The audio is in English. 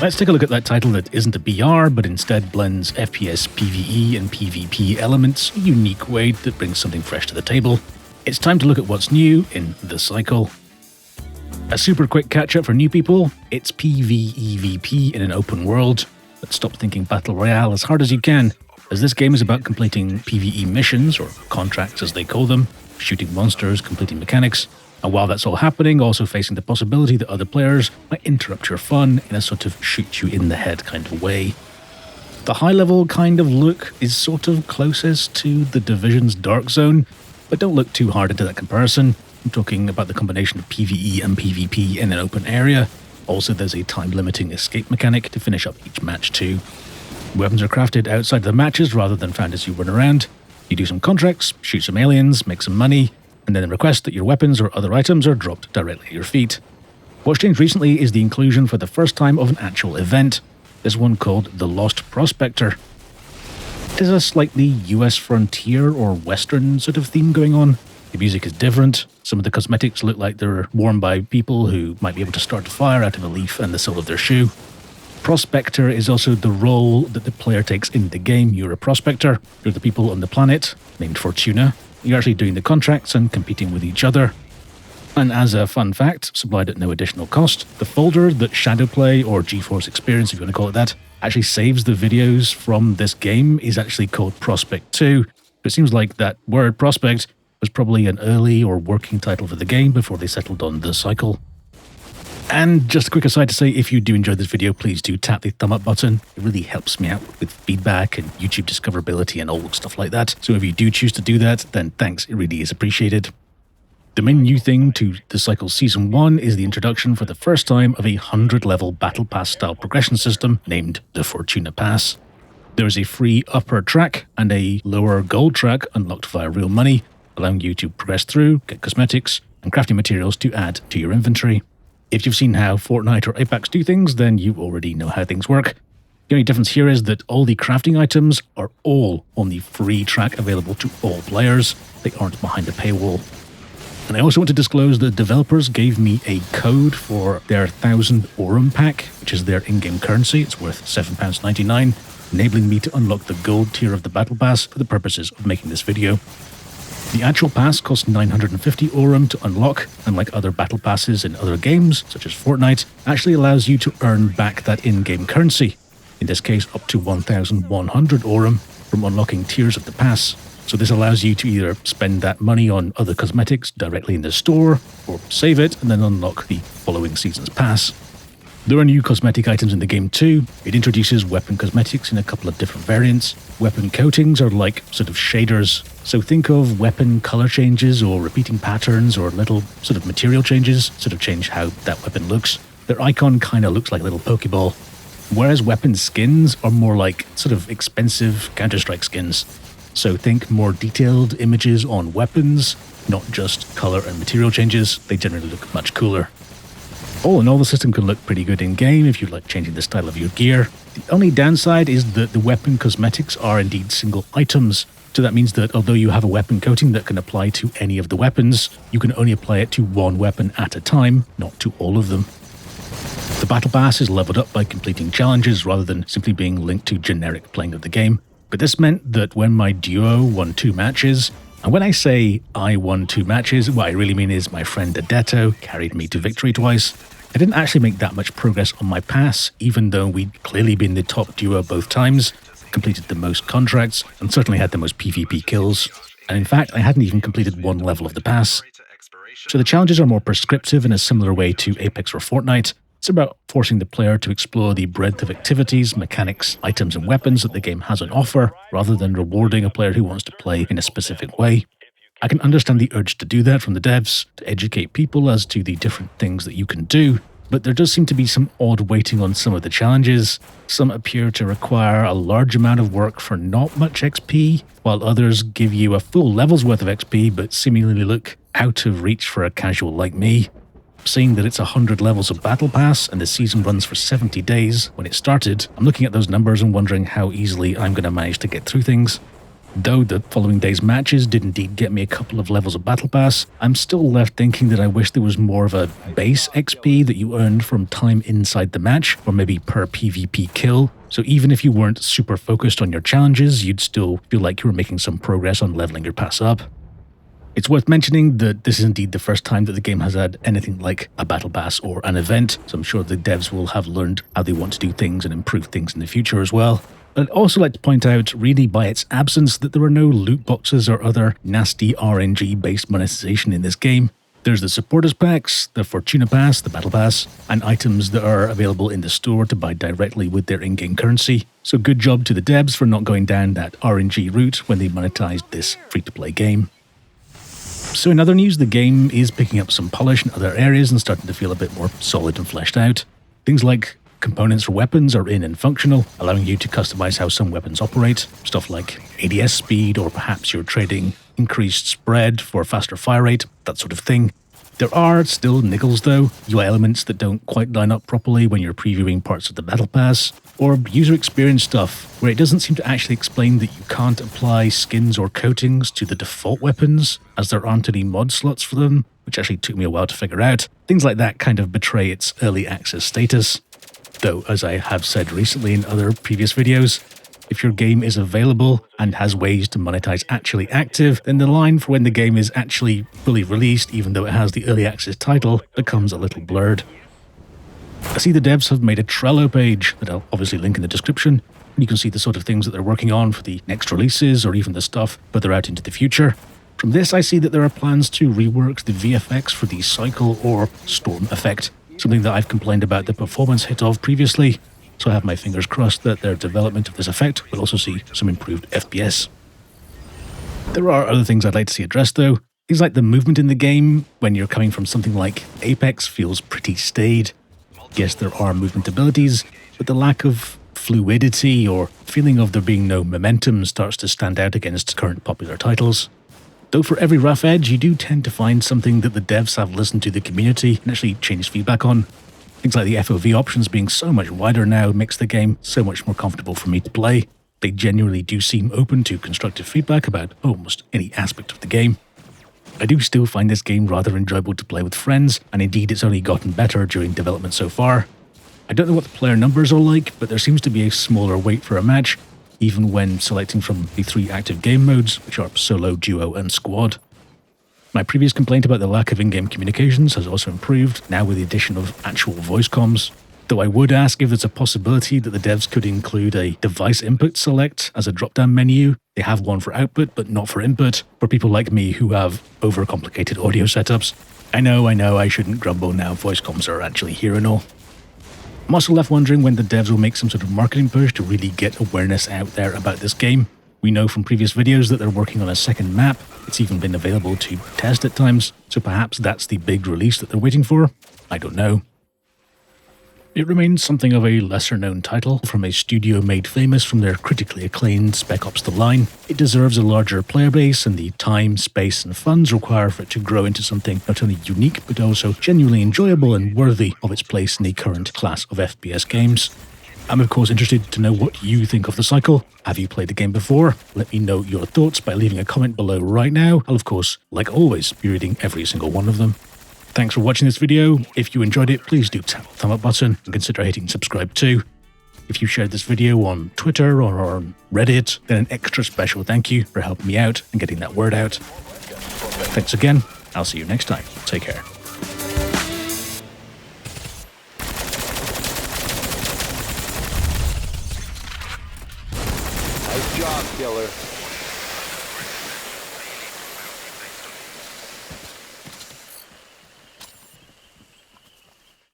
Let's take a look at that title that isn't a BR, but instead blends FPS, PvE, and PvP elements in a unique way that brings something fresh to the table. It's time to look at what's new in the cycle. A super quick catch-up for new people, it's PvEVP in an open world, but stop thinking Battle Royale as hard as you can, as this game is about completing PvE missions, or contracts as they call them, shooting monsters, completing mechanics, and while that's all happening, also facing the possibility that other players might interrupt your fun in a sort of shoot you in the head kind of way. The high-level kind of look is sort of closest to The Division's Dark Zone, but don't look too hard into that comparison. I'm talking about the combination of PvE and PvP in an open area. Also, there's a time-limiting escape mechanic to finish up each match too. Weapons are crafted outside the matches rather than found as you run around. You do some contracts, shoot some aliens, make some money, and then request that your weapons or other items are dropped directly at your feet. What's changed recently is the inclusion for the first time of an actual event, this one called the Lost Prospector. There's a slightly US frontier or western sort of theme going on. The music is different, some of the cosmetics look like they're worn by people who might be able to start a fire out of a leaf and the sole of their shoe. Prospector is also the role that the player takes in the game. You're a prospector, you're the people on the planet, named Fortuna. You're actually doing the contracts and competing with each other. And as a fun fact, supplied at no additional cost, the folder that Shadowplay, or GeForce Experience if you want to call it that, actually saves the videos from this game is actually called Prospect 2. It seems like that word prospect was probably an early or working title for the game before they settled on the cycle. And just a quick aside to say, if you do enjoy this video, please do tap the thumb up button. It really helps me out with feedback and YouTube discoverability and all stuff like that. So if you do choose to do that, then thanks, it really is appreciated. The main new thing to the cycle Season 1 is the introduction for the first time of a 100-level Battle Pass style progression system named the Fortuna Pass. There is a free upper track and a lower gold track unlocked via real money, allowing you to progress through, get cosmetics, and crafting materials to add to your inventory. If you've seen how Fortnite or Apex do things, then you already know how things work. The only difference here is that all the crafting items are all on the free track available to all players. They aren't behind a paywall. And I also want to disclose that developers gave me a code for their 1000 Aurum pack, which is their in-game currency. It's worth £7.99, enabling me to unlock the gold tier of the Battle Pass for the purposes of making this video. The actual pass costs 950 Aurum to unlock, and like other battle passes in other games, such as Fortnite, actually allows you to earn back that in-game currency, in this case up to 1,100 Aurum from unlocking tiers of the pass. So this allows you to either spend that money on other cosmetics directly in the store, or save it and then unlock the following season's pass. There are new cosmetic items in the game too. It introduces weapon cosmetics in a couple of different variants. Weapon coatings are like sort of shaders. So think of weapon color changes or repeating patterns or little sort of material changes, sort of change how that weapon looks. Their icon kind of looks like a little Pokeball. Whereas weapon skins are more like sort of expensive Counter-Strike skins. So think more detailed images on weapons, not just color and material changes. They generally look much cooler. All in all, the system can look pretty good in-game if you like changing the style of your gear. The only downside is that the weapon cosmetics are indeed single items. So that means that although you have a weapon coating that can apply to any of the weapons, you can only apply it to one weapon at a time, not to all of them. The Battle Pass is leveled up by completing challenges rather than simply being linked to generic playing of the game. But this meant that when my duo won 2 matches, and when I say I won 2 matches, what I really mean is my friend Adetto carried me to victory twice. I didn't actually make that much progress on my pass, even though we'd clearly been the top duo both times, completed the most contracts, and certainly had the most PvP kills. And in fact, I hadn't even completed one level of the pass. So the challenges are more prescriptive in a similar way to Apex or Fortnite. It's about forcing the player to explore the breadth of activities, mechanics, items and weapons that the game has on offer, rather than rewarding a player who wants to play in a specific way. I can understand the urge to do that from the devs, to educate people as to the different things that you can do, but there does seem to be some odd weighting on some of the challenges. Some appear to require a large amount of work for not much XP, while others give you a full level's worth of XP but seemingly look out of reach for a casual like me. Seeing that it's 100 levels of Battle Pass and the season runs for 70 days when it started, I'm looking at those numbers and wondering how easily I'm going to manage to get through things. Though the following day's matches did indeed get me a couple of levels of Battle Pass, I'm still left thinking that I wish there was more of a base XP that you earned from time inside the match, or maybe per PvP kill. So even if you weren't super focused on your challenges, you'd still feel like you were making some progress on leveling your pass up. It's worth mentioning that this is indeed the first time that the game has had anything like a Battle Pass or an event, so I'm sure the devs will have learned how they want to do things and improve things in the future as well. But I'd also like to point out, really by its absence, that there are no loot boxes or other nasty RNG-based monetization in this game. There's the supporters packs, the Fortuna Pass, the Battle Pass, and items that are available in the store to buy directly with their in-game currency. So good job to the devs for not going down that RNG route when they monetized this free-to-play game. So in other news, the game is picking up some polish in other areas and starting to feel a bit more solid and fleshed out. Things like components for weapons are in and functional, allowing you to customize how some weapons operate. Stuff like ADS speed, or perhaps you're trading increased spread for faster fire rate, that sort of thing. There are still niggles though, UI elements that don't quite line up properly when you're previewing parts of the Battle Pass, or user experience stuff where it doesn't seem to actually explain that you can't apply skins or coatings to the default weapons, as there aren't any mod slots for them, which actually took me a while to figure out. Things like that kind of betray its early access status. Though, as I have said recently in other previous videos, if your game is available and has ways to monetize actually active, then the line for when the game is actually fully released, even though it has the early access title, becomes a little blurred. I see the devs have made a Trello page that I'll obviously link in the description. You can see the sort of things that they're working on for the next releases, or even the stuff further out into the future. From this, I see that there are plans to rework the VFX for the cycle or storm effect, something that I've complained about the performance hit of previously, so I have my fingers crossed that their development of this effect will also see some improved FPS. There are other things I'd like to see addressed though. Things like the movement in the game, when you're coming from something like Apex, feels pretty staid. Yes, there are movement abilities, but the lack of fluidity or feeling of there being no momentum starts to stand out against current popular titles. Though for every rough edge, you do tend to find something that the devs have listened to the community and actually changed feedback on. Things like the FOV options being so much wider now makes the game so much more comfortable for me to play. They genuinely do seem open to constructive feedback about almost any aspect of the game. I do still find this game rather enjoyable to play with friends, and indeed it's only gotten better during development so far. I don't know what the player numbers are like, but there seems to be a smaller wait for a match, even when selecting from the 3 active game modes, which are solo, duo, and squad. My previous complaint about the lack of in-game communications has also improved, now with the addition of actual voice comms. Though I would ask if there's a possibility that the devs could include a device input select as a drop-down menu. They have one for output, but not for input, for people like me who have overcomplicated audio setups. I know, I shouldn't grumble now, voice comms are actually here and all. I'm also left wondering when the devs will make some sort of marketing push to really get awareness out there about this game. We know from previous videos that they're working on a second map. It's even been available to test at times, so perhaps that's the big release that they're waiting for. I don't know. It remains something of a lesser-known title from a studio made famous from their critically acclaimed Spec Ops: The Line. It deserves a larger player base and the time, space, and funds required for it to grow into something not only unique but also genuinely enjoyable and worthy of its place in the current class of FPS games. I'm of course interested to know what you think of the cycle. Have you played the game before? Let me know your thoughts by leaving a comment below right now. I'll of course, like always, be reading every single one of them. Thanks for watching this video. If you enjoyed it, please do tap the thumb up button and consider hitting subscribe too. If you shared this video on Twitter or on Reddit, then an extra special thank you for helping me out and getting that word out. Thanks again. I'll see you next time. Take care. Nice job, killer.